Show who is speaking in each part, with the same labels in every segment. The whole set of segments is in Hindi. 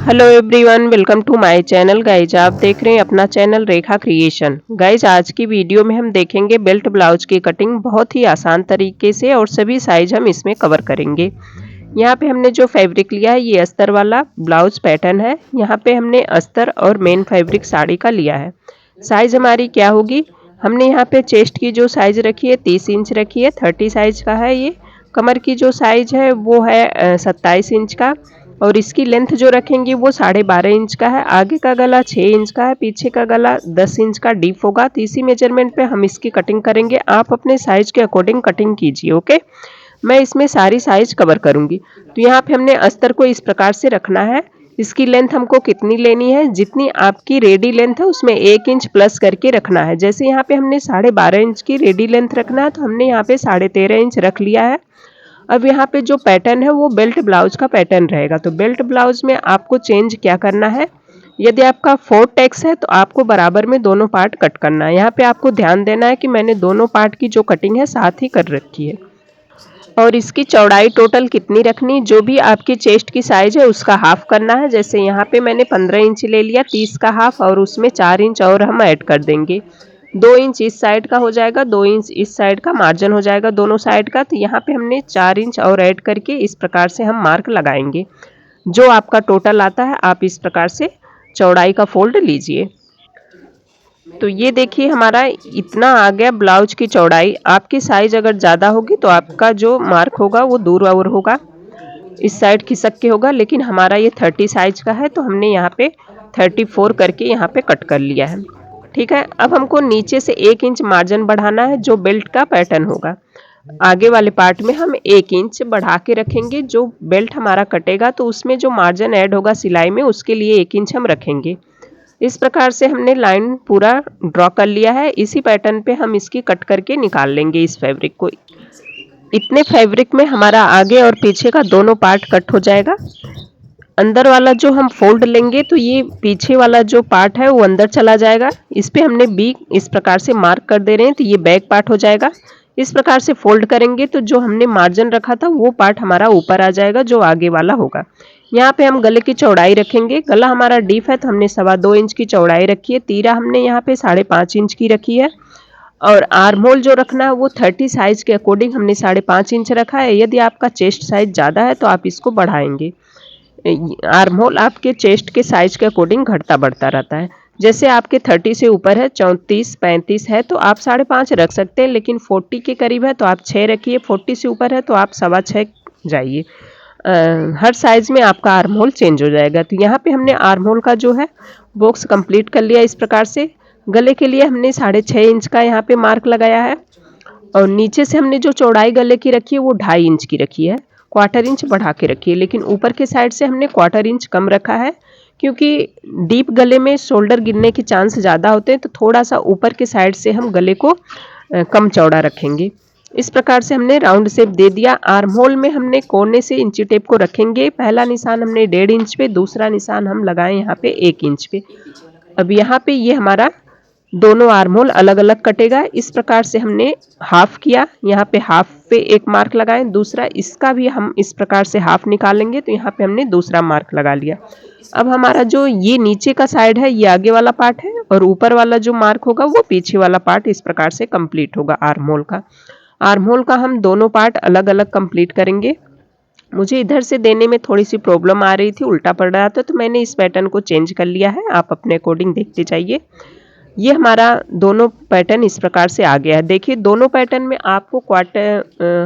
Speaker 1: Hello everyone, welcome to my channel. Guys आप देख रहे हैं अपना चैनल रेखा क्रिएशन। गाइज आज की वीडियो में हम देखेंगे बेल्ट ब्लाउज की कटिंग बहुत ही आसान तरीके से और सभी साइज हम इसमें कवर करेंगे। यहाँ पे हमने जो फैब्रिक लिया है ये अस्तर वाला ब्लाउज पैटर्न है। यहाँ पे हमने अस्तर और मेन फैब्रिक साड़ी का लिया है। साइज हमारी क्या होगी, हमने यहाँ पे चेस्ट की जो साइज रखी है 30 इंच रखी है, 30 साइज का है ये। कमर की जो साइज है वो है 27 इंच का और इसकी लेंथ जो रखेंगे वो 12.5 इंच का है। आगे का गला 6 इंच का है, पीछे का गला 10 इंच का डीप होगा। तो इसी मेजरमेंट पे हम इसकी कटिंग करेंगे। आप अपने साइज के अकॉर्डिंग कटिंग कीजिए, ओके। मैं इसमें सारी साइज कवर करूंगी। तो यहाँ पे हमने अस्तर को इस प्रकार से रखना है। इसकी लेंथ हमको कितनी लेनी है, जितनी आपकी रेडी लेंथ है उसमें 1 इंच प्लस करके रखना है। जैसे यहाँ पे हमने 12.5 इंच की रेडी लेंथ रखना है तो हमने यहाँ पे 13.5 इंच रख लिया है। अब यहाँ पे जो पैटर्न है वो बेल्ट ब्लाउज का पैटर्न रहेगा। तो बेल्ट ब्लाउज में आपको चेंज क्या करना है, यदि आपका 4 टैक्स है तो आपको बराबर में दोनों पार्ट कट करना है। यहाँ पे आपको ध्यान देना है कि मैंने दोनों पार्ट की जो कटिंग है साथ ही कर रखी है। और इसकी चौड़ाई टोटल कितनी रखनी, जो भी आपकी चेस्ट की साइज है उसका हाफ करना है। जैसे यहाँ पे मैंने 15 इंच ले लिया, 30 का हाफ और उसमें 4 इंच और हम ऐड कर देंगे। 2 इंच इस साइड का हो जाएगा, 2 इंच इस साइड का मार्जिन हो जाएगा दोनों साइड का। तो यहाँ पे हमने 4 इंच और ऐड करके इस प्रकार से हम मार्क लगाएंगे। जो आपका टोटल आता है आप इस प्रकार से चौड़ाई का फोल्ड लीजिए। तो ये देखिए हमारा इतना आ गया ब्लाउज की चौड़ाई। आपकी साइज अगर ज़्यादा होगी तो आपका जो मार्क होगा वो दूर और होगा, इस साइड खिसक के होगा। लेकिन हमारा ये 30 साइज का है तो हमने यहाँ पे 34 करके यहाँ पे कट कर लिया है। ठीक है, अब हमको नीचे से 1 इंच मार्जिन बढ़ाना है जो बेल्ट का पैटर्न होगा। आगे वाले पार्ट में हम 1 इंच बढ़ा के रखेंगे। जो बेल्ट हमारा कटेगा तो उसमें जो मार्जिन ऐड होगा सिलाई में उसके लिए 1 इंच हम रखेंगे। इस प्रकार से हमने लाइन पूरा ड्रॉ कर लिया है। इसी पैटर्न पे हम इसकी कट करके निकाल लेंगे इस फैब्रिक को। इतने फैब्रिक में हमारा आगे और पीछे का दोनों पार्ट कट हो जाएगा। अंदर वाला जो हम फोल्ड लेंगे तो ये पीछे वाला जो पार्ट है वो अंदर चला जाएगा। इस पे हमने बी इस प्रकार से मार्क कर दे रहे हैं तो ये बैक पार्ट हो जाएगा। इस प्रकार से फोल्ड करेंगे तो जो हमने मार्जिन रखा था वो पार्ट हमारा ऊपर आ जाएगा जो आगे वाला होगा। यहाँ पे हम गले की चौड़ाई रखेंगे। गला हमारा डीप है तो हमने 2.25 इंच की चौड़ाई रखी है। तीरा हमने यहाँ पे 5.5 इंच की रखी है। और आर्म होल जो रखना है वो 30 साइज के अकॉर्डिंग हमने 5.5 इंच रखा है। यदि आपका चेस्ट साइज ज़्यादा है तो आप इसको बढ़ाएंगे। आर्म होल आपके चेस्ट के साइज के अकॉर्डिंग घटता बढ़ता रहता है। जैसे आपके 30 से ऊपर है, 34 35 है तो आप 5.5 रख सकते हैं, लेकिन 40 के करीब है तो आप 6 रखिए। 40 से ऊपर है तो आप 6.25 जाइए। हर साइज में आपका आर्म होल चेंज हो जाएगा। तो यहाँ पे हमने आर्म होल का जो है बॉक्स कंप्लीट कर लिया इस प्रकार से। गले के लिए हमने 6.5 इंच का यहाँ पे मार्क लगाया है और नीचे से हमने जो चौड़ाई गले की रखी है वो 2.5 इंच की रखी है। 1/4 इंच बढ़ा के रखी है, लेकिन ऊपर के साइड से हमने 1/4 इंच कम रखा है क्योंकि डीप गले में शोल्डर गिरने के चांस ज़्यादा होते हैं। तो थोड़ा सा ऊपर के साइड से हम गले को कम चौड़ा रखेंगे। इस प्रकार से हमने राउंड शेप दे दिया। आर्म होल में हमने कोने से इंची टेप को रखेंगे। पहला निशान हमने 1.5 इंच पे, दूसरा निशान हम लगाए यहाँ पे 1 इंच पे। अब यहाँ पे ये हमारा दोनों आर्म होल अलग अलग कटेगा। इस प्रकार से हमने हाफ किया, यहाँ पे हाफ पे एक मार्क लगाएं, दूसरा इसका भी हम इस प्रकार से हाफ निकालेंगे तो यहाँ पे हमने दूसरा मार्क लगा लिया। अब हमारा जो ये नीचे का साइड है ये आगे वाला पार्ट है और ऊपर वाला जो मार्क होगा वो पीछे वाला पार्ट इस प्रकार से कंप्लीट होगा आर्म होल का। आर्म होल का हम दोनों पार्ट अलग अलग कंप्लीट करेंगे। मुझे इधर से देने में थोड़ी सी प्रॉब्लम आ रही थी, उल्टा पड़ रहा था, तो मैंने इस पैटर्न को चेंज कर लिया है। आप अपने अकॉर्डिंग देखते जाइए। ये हमारा दोनों पैटर्न इस प्रकार से आ गया है। देखिए दोनों पैटर्न में आपको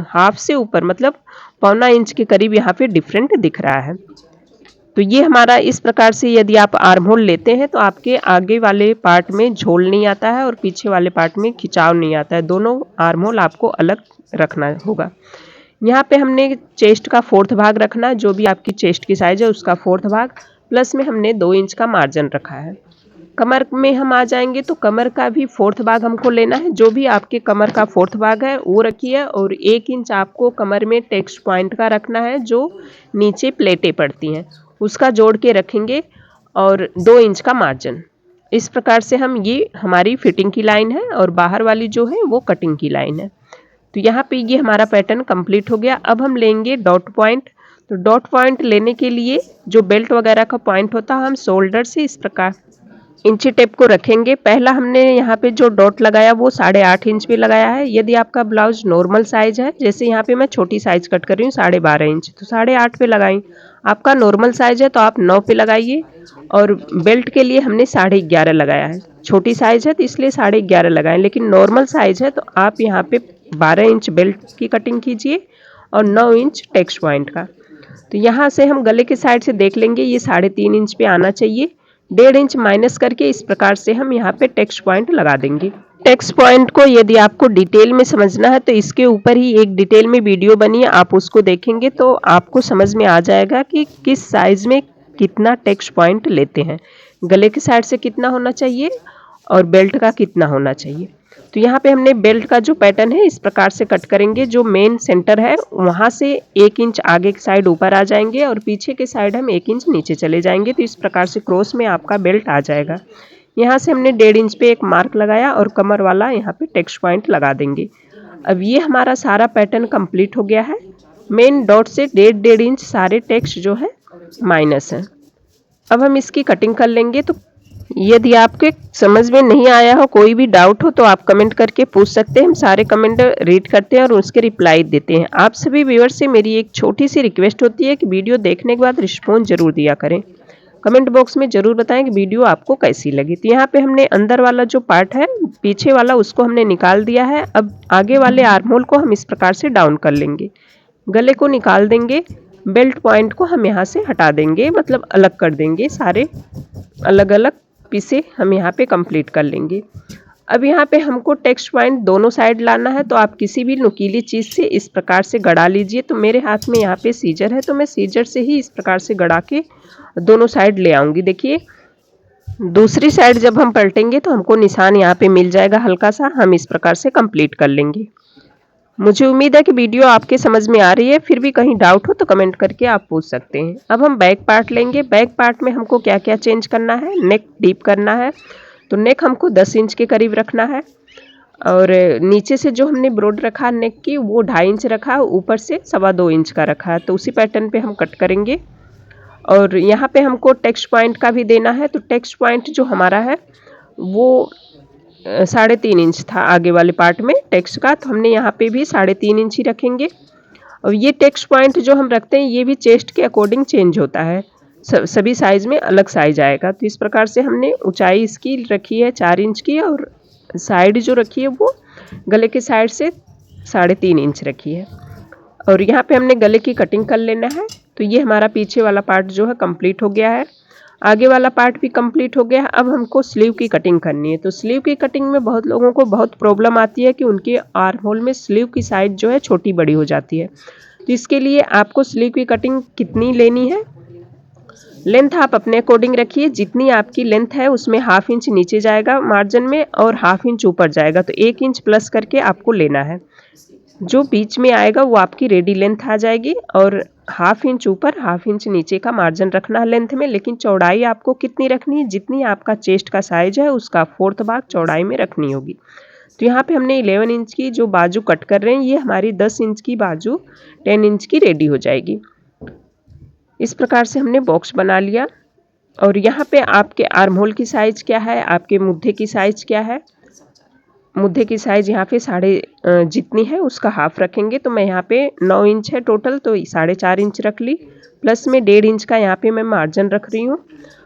Speaker 1: हाफ से ऊपर मतलब 1.25 इंच के करीब यहाँ पे डिफरेंट दिख रहा है। तो ये हमारा इस प्रकार से यदि आप आर्म होल लेते हैं तो आपके आगे वाले पार्ट में झोल नहीं आता है और पीछे वाले पार्ट में खिंचाव नहीं आता है। दोनों आर्म होल आपको अलग रखना होगा। यहाँ पे हमने चेस्ट का 4th भाग रखना है। जो भी आपकी चेस्ट की साइज है उसका 4th भाग, प्लस में हमने 2 इंच का मार्जिन रखा है। कमर में हम आ जाएंगे तो कमर का भी 4th भाग हमको लेना है। जो भी आपके कमर का 4th भाग है वो रखिए और 1 इंच आपको कमर में टेक्स्ट पॉइंट का रखना है। जो नीचे प्लेटें पड़ती हैं उसका जोड़ के रखेंगे और 2 इंच का मार्जिन। इस प्रकार से हम, ये हमारी फिटिंग की लाइन है और बाहर वाली जो है वो कटिंग की लाइन है। तो यहाँ पे ये हमारा पैटर्न कंप्लीट हो गया। अब हम लेंगे डॉट पॉइंट। तो डॉट पॉइंट लेने के लिए जो बेल्ट वगैरह का पॉइंट होता है हम शोल्डर से इस प्रकार इंची टेप को रखेंगे। पहला हमने यहाँ पे जो डॉट लगाया वो 8.5 इंच पे लगाया है। यदि आपका ब्लाउज नॉर्मल साइज है, जैसे यहाँ पे मैं छोटी साइज कट कर रही हूँ 12.5 इंच, तो 8.5 पे लगाई। आपका नॉर्मल साइज है तो आप 9 पे लगाइए। और बेल्ट के लिए हमने 11.5 लगाया है। छोटी साइज है तो इसलिए 11.5 लगाएं, लेकिन नॉर्मल साइज है तो आप यहाँ पे 12 इंच बेल्ट की कटिंग कीजिए और 9 इंच टेक्स्ट पॉइंट का। तो यहाँ से हम गले के साइड से देख लेंगे, ये 3.5 इंच पे आना चाहिए। 1.5 इंच माइनस करके इस प्रकार से हम यहाँ पे टेक्स्ट पॉइंट लगा देंगे। टेक्स्ट पॉइंट को यदि आपको डिटेल में समझना है तो इसके ऊपर ही एक डिटेल में वीडियो बनी है, आप उसको देखेंगे तो आपको समझ में आ जाएगा कि किस साइज में कितना टेक्स्ट पॉइंट लेते हैं, गले के साइड से कितना होना चाहिए और बेल्ट का कितना होना चाहिए। तो यहाँ पे हमने बेल्ट का जो पैटर्न है इस प्रकार से कट करेंगे। जो मेन सेंटर है वहाँ से 1 इंच आगे की साइड ऊपर आ जाएंगे और पीछे के साइड हम 1 इंच नीचे चले जाएंगे। तो इस प्रकार से क्रॉस में आपका बेल्ट आ जाएगा। यहाँ से हमने 1.5 इंच पे एक मार्क लगाया और कमर वाला यहाँ पे टेक्स्ट पॉइंट लगा देंगे। अब ये हमारा सारा पैटर्न कंप्लीट हो गया है। मेन डॉट से 1.5 इंच सारे टेक्स्ट जो है माइनस है। अब हम इसकी कटिंग कर लेंगे। तो यदि आपके समझ में नहीं आया हो, कोई भी डाउट हो तो आप कमेंट करके पूछ सकते हैं। हम सारे कमेंट रीड करते हैं और उसके रिप्लाई देते हैं। आप सभी व्यूअर्स से मेरी एक छोटी सी रिक्वेस्ट होती है कि वीडियो देखने के बाद रिस्पॉन्स जरूर दिया करें। कमेंट बॉक्स में जरूर बताएं कि वीडियो आपको कैसी लगी। तो यहाँ पे हमने अंदर वाला जो पार्ट है पीछे वाला उसको हमने निकाल दिया है। अब आगे वाले आर्म होल को हम इस प्रकार से डाउन कर लेंगे, गले को निकाल देंगे, बेल्ट पॉइंट को हम यहाँ से हटा देंगे, मतलब अलग कर देंगे। सारे अलग अलग पीसे हम यहाँ पे कंप्लीट कर लेंगे। अब यहाँ पे हमको टेक्स्ट पॉइंट दोनों साइड लाना है, तो आप किसी भी नुकीली चीज़ से इस प्रकार से गड़ा लीजिए। तो मेरे हाथ में यहाँ पे सीजर है तो मैं सीजर से ही इस प्रकार से गड़ा के दोनों साइड ले आऊँगी। देखिए दूसरी साइड जब हम पलटेंगे तो हमको निशान यहाँ पे मिल जाएगा हल्का सा। हम इस प्रकार से कंप्लीट कर लेंगे। मुझे उम्मीद है कि वीडियो आपके समझ में आ रही है। फिर भी कहीं डाउट हो तो कमेंट करके आप पूछ सकते हैं। अब हम बैक पार्ट लेंगे। बैक पार्ट में हमको क्या क्या चेंज करना है, नेक डीप करना है। तो नेक हमको 10 इंच के करीब रखना है और नीचे से जो हमने ब्रॉड रखा नेक की वो 2.5 इंच रखा, ऊपर से 2.25 इंच का रखा है। तो उसी पैटर्न पे हम कट करेंगे। और यहाँ पे हमको टेक्स्ट पॉइंट का भी देना है। तो टेक्स्ट पॉइंट जो हमारा है वो 3.5 इंच था आगे वाले पार्ट में टेक्स्ट का, तो हमने यहाँ पे भी 3.5 इंच ही रखेंगे। और ये टेक्स्ट पॉइंट जो हम रखते हैं ये भी चेस्ट के अकॉर्डिंग चेंज होता है, सभी साइज में अलग साइज आएगा। तो इस प्रकार से हमने ऊंचाई इसकी रखी है 4 इंच की और साइड जो रखी है वो गले के साइड से 3.5 इंच रखी है। और यहाँ पे हमने गले की कटिंग कर लेना है। तो ये हमारा पीछे वाला पार्ट जो है कंप्लीट हो गया है, आगे वाला पार्ट भी कंप्लीट हो गया है। अब हमको स्लीव की कटिंग करनी है। तो स्लीव की कटिंग में बहुत लोगों को बहुत प्रॉब्लम आती है कि उनके आर्म होल में स्लीव की साइज जो है छोटी बड़ी हो जाती है। तो इसके लिए आपको स्लीव की कटिंग कितनी लेनी है, लेंथ आप अपने अकॉर्डिंग रखिए। जितनी आपकी लेंथ है उसमें 1/2 इंच नीचे जाएगा मार्जिन में और 1/2 इंच ऊपर जाएगा। तो 1 इंच प्लस करके आपको लेना है। जो बीच में आएगा वो आपकी रेडी लेंथ आ जाएगी और 1/2 इंच ऊपर 1/2 इंच नीचे का मार्जिन रखना है लेंथ में। लेकिन चौड़ाई आपको कितनी रखनी है, जितनी आपका चेस्ट का साइज है उसका 4th भाग चौड़ाई में रखनी होगी। तो यहाँ पे हमने 11 इंच की जो बाजू कट कर रहे हैं ये हमारी 10 इंच की बाजू 10 इंच की रेडी हो जाएगी। इस प्रकार से हमने बॉक्स बना लिया। और यहाँ पे आपके आर्म होल की साइज क्या है, आपके मुद्दे की साइज क्या है। मुद्दे की साइज यहाँ पे जितनी है उसका हाफ रखेंगे। तो मैं यहाँ पे 9 इंच है टोटल, तो 4.5 इंच रख ली, प्लस में 1.5 इंच का यहाँ पे मैं मार्जिन रख रही हूँ।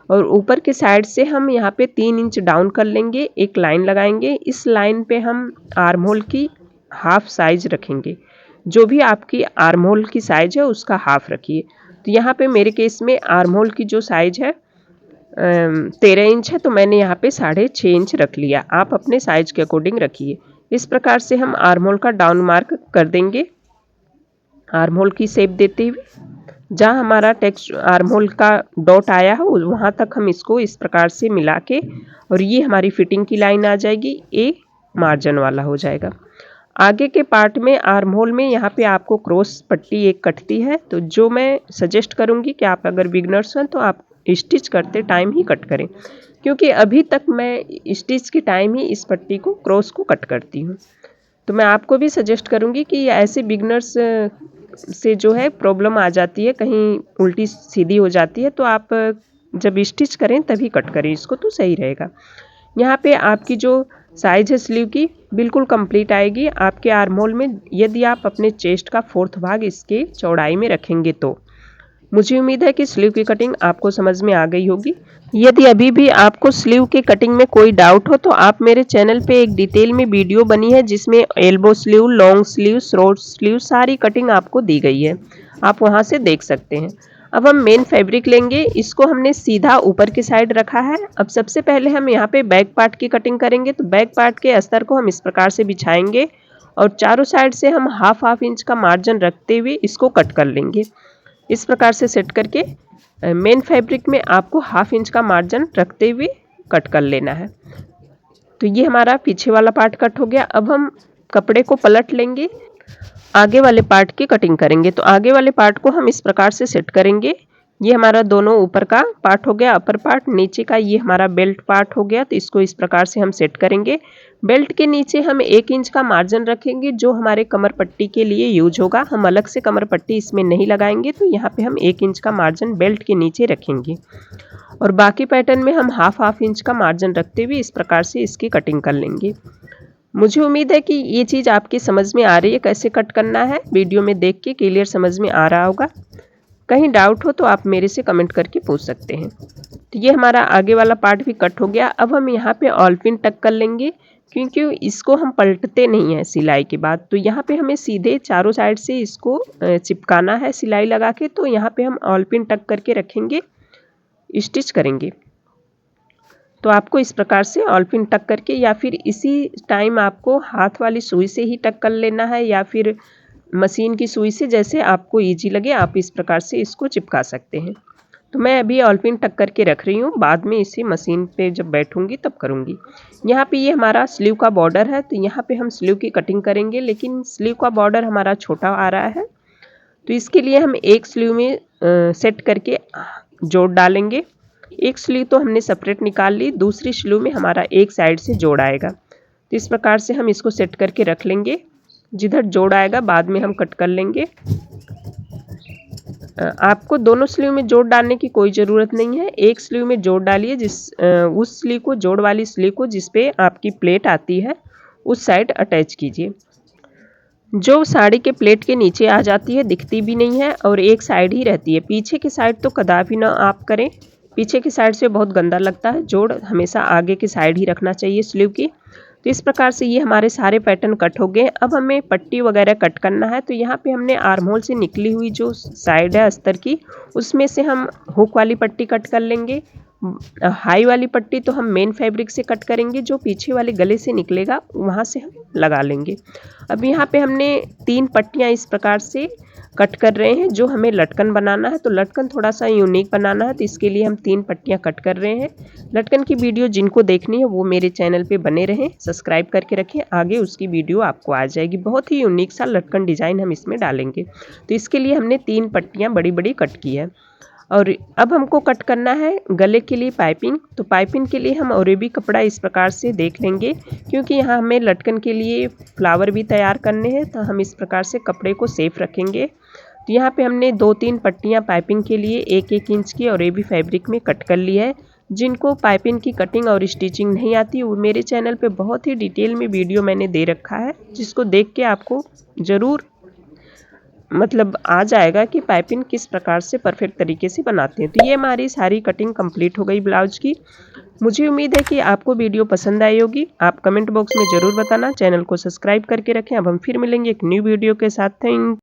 Speaker 1: और ऊपर के साइड से हम यहाँ पे 3 इंच डाउन कर लेंगे, एक लाइन लगाएंगे। इस लाइन पे हम आर्म होल की हाफ साइज रखेंगे। जो भी आपकी आर्म होल की साइज है उसका हाफ रखिए। तो यहाँ पे मेरे केस में आर्म होल की जो साइज है 13 इंच है, तो मैंने यहाँ पे 6.5 इंच रख लिया। आप अपने साइज के अकॉर्डिंग रखिए। इस प्रकार से हम आर्म होल का डाउन मार्क कर देंगे। आर्म होल की शेप देते हुए जहाँ हमारा टेक्स्ट आर्म होल का डॉट आया है वहाँ तक हम इसको इस प्रकार से मिला के, और ये हमारी फिटिंग की लाइन आ जाएगी, ए मार्जिन वाला हो जाएगा। आगे के पार्ट में आर्म होल में यहाँ पे आपको क्रॉस पट्टी एक कटती है। तो जो मैं सजेस्ट करूँगी कि आप अगर बिगनर्स हैं तो आप स्टिच करते टाइम ही कट करें, क्योंकि अभी तक मैं स्टिच के टाइम ही इस पट्टी को क्रॉस को कट करती हूँ। तो मैं आपको भी सजेस्ट करूँगी कि ऐसे बिगनर्स से जो है प्रॉब्लम आ जाती है, कहीं उल्टी सीधी हो जाती है, तो आप जब स्टिच करें तभी कट करें इसको, तो सही रहेगा। यहाँ पे आपकी जो साइज है स्लीव की बिल्कुल कंप्लीट आएगी आपके आर्म होल में, यदि आप अपने चेस्ट का 4th भाग इसके चौड़ाई में रखेंगे तो। मुझे उम्मीद है कि स्लीव की कटिंग आपको समझ में आ गई होगी। यदि अभी भी आपको स्लीव की कटिंग में कोई डाउट हो तो आप मेरे चैनल पे एक डिटेल में वीडियो बनी है जिसमें elbow sleeve, long sleeve, short sleeve सारी कटिंग आपको दी गई है, आप वहां से देख सकते हैं। अब हम मेन फैब्रिक लेंगे, इसको हमने सीधा ऊपर की साइड रखा है। अब सबसे पहले हम यहाँ पे बैक पार्ट की कटिंग करेंगे, तो बैक पार्ट के अस्तर को हम इस प्रकार से बिछाएंगे और चारों साइड से हम हाफ इंच का मार्जिन रखते हुए इसको कट कर लेंगे। इस प्रकार से सेट करके मेन फैब्रिक में आपको हाफ इंच का मार्जिन रखते हुए कट कर लेना है। तो ये हमारा पीछे वाला पार्ट कट हो गया। अब हम कपड़े को पलट लेंगे, आगे वाले पार्ट की कटिंग करेंगे। तो आगे वाले पार्ट को हम इस प्रकार से सेट करेंगे। ये हमारा दोनों ऊपर का पार्ट हो गया अपर पार्ट, नीचे का ये हमारा बेल्ट पार्ट हो गया। तो इसको इस प्रकार से हम सेट करेंगे। बेल्ट के नीचे हम 1 इंच का मार्जिन रखेंगे जो हमारे कमर पट्टी के लिए यूज होगा। हम अलग से कमर पट्टी इसमें नहीं लगाएंगे, तो यहाँ पे हम 1 इंच का मार्जिन बेल्ट के नीचे रखेंगे और बाकी पैटर्न में हम हाफ इंच का मार्जिन रखते हुए इस प्रकार से इसकी कटिंग कर लेंगे। मुझे उम्मीद है कि ये चीज़ आपकी समझ में आ रही है, कैसे कट करना है। वीडियो में देख के क्लियर समझ में आ रहा होगा। कहीं डाउट हो तो आप मेरे से कमेंट करके पूछ सकते हैं। तो ये हमारा आगे वाला पार्ट भी कट हो गया। अब हम यहाँ पे ऑल पिन टक कर लेंगे, क्योंकि इसको हम पलटते नहीं हैं सिलाई के बाद। तो यहाँ पे हमें सीधे चारों साइड से इसको चिपकाना है सिलाई लगा के। तो यहाँ पे हम ऑल पिन टक करके रखेंगे, स्टिच करेंगे। तो आपको इस प्रकार से ऑल पिन टक करके, या फिर इसी टाइम आपको हाथ वाली सुई से ही टक कर लेना है, या फिर मशीन की सुई से, जैसे आपको इजी लगे आप इस प्रकार से इसको चिपका सकते हैं। तो मैं अभी ऑल पिन टक करके रख रही हूँ, बाद में इसे मशीन पे जब बैठूंगी तब करूँगी। यहाँ पे ये हमारा स्लीव का बॉर्डर है, तो यहाँ पे हम स्लीव की कटिंग करेंगे, लेकिन स्लीव का बॉर्डर हमारा छोटा आ रहा है। तो इसके लिए हम एक स्लीव में सेट करके जोड़ डालेंगे। एक स्लीव तो हमने सेपरेट निकाल ली, दूसरी स्लीव में हमारा एक साइड से जोड़ आएगा। तो इस प्रकार से हम इसको सेट करके रख लेंगे। जिधर जोड़ आएगा बाद में हम कट कर लेंगे। आपको दोनों स्लीव में जोड़ डालने की कोई ज़रूरत नहीं है, एक स्लीव में जोड़ डालिए, उस स्लीव को, जोड़ वाली स्लीव को जिस पे आपकी प्लेट आती है उस साइड अटैच कीजिए। जो साड़ी के प्लेट के नीचे आ जाती है दिखती भी नहीं है और एक साइड ही रहती है। पीछे की साइड तो कदापि ना आप करें, पीछे की साइड से बहुत गंदा लगता है। जोड़ हमेशा आगे की साइड ही रखना चाहिए स्लीव की। तो इस प्रकार से ये हमारे सारे पैटर्न कट हो गए। अब हमें पट्टी वगैरह कट करना है। तो यहाँ पे हमने आर्म होल से निकली हुई जो साइड है अस्तर की, उसमें से हम हुक वाली पट्टी कट कर लेंगे। हाई वाली पट्टी तो हम मेन फैब्रिक से कट करेंगे, जो पीछे वाले गले से निकलेगा वहाँ से हम लगा लेंगे। अब यहाँ पे हमने 3 पट्टियाँ इस प्रकार से कट कर रहे हैं, जो हमें लटकन बनाना है। तो लटकन थोड़ा सा यूनिक बनाना है, तो इसके लिए हम 3 पट्टियाँ कट कर रहे हैं। लटकन की वीडियो जिनको देखनी है वो मेरे चैनल पे बने रहें, सब्सक्राइब करके रखें, आगे उसकी वीडियो आपको आ जाएगी। बहुत ही यूनिक सा लटकन डिज़ाइन हम इसमें डालेंगे। तो इसके लिए हमने 3 पट्टियाँ बड़ी बड़ी कट की है। और अब हमको कट करना है गले के लिए पाइपिंग। तो पाइपिंग के लिए हम औरेबी कपड़ा इस प्रकार से देख लेंगे, क्योंकि यहाँ हमें लटकन के लिए फ्लावर भी तैयार करने हैं। तो हम इस प्रकार से कपड़े को सेफ रखेंगे। तो यहाँ पे हमने 2-3 पट्टियाँ पाइपिंग के लिए 1-1 इंच की औरेबी फैब्रिक में कट कर ली है। जिनको पाइपिंग की कटिंग और स्टिचिंग नहीं आती वो मेरे चैनल पे बहुत ही डिटेल में वीडियो मैंने दे रखा है, जिसको देख के आपको ज़रूर मतलब आ जाएगा कि पाइपिंग किस प्रकार से परफेक्ट तरीके से बनाते हैं। तो ये हमारी सारी कटिंग कंप्लीट हो गई ब्लाउज की। मुझे उम्मीद है कि आपको वीडियो पसंद आई होगी। आप कमेंट बॉक्स में ज़रूर बताना, चैनल को सब्सक्राइब करके रखें। अब हम फिर मिलेंगे एक न्यू वीडियो के साथ। थैंक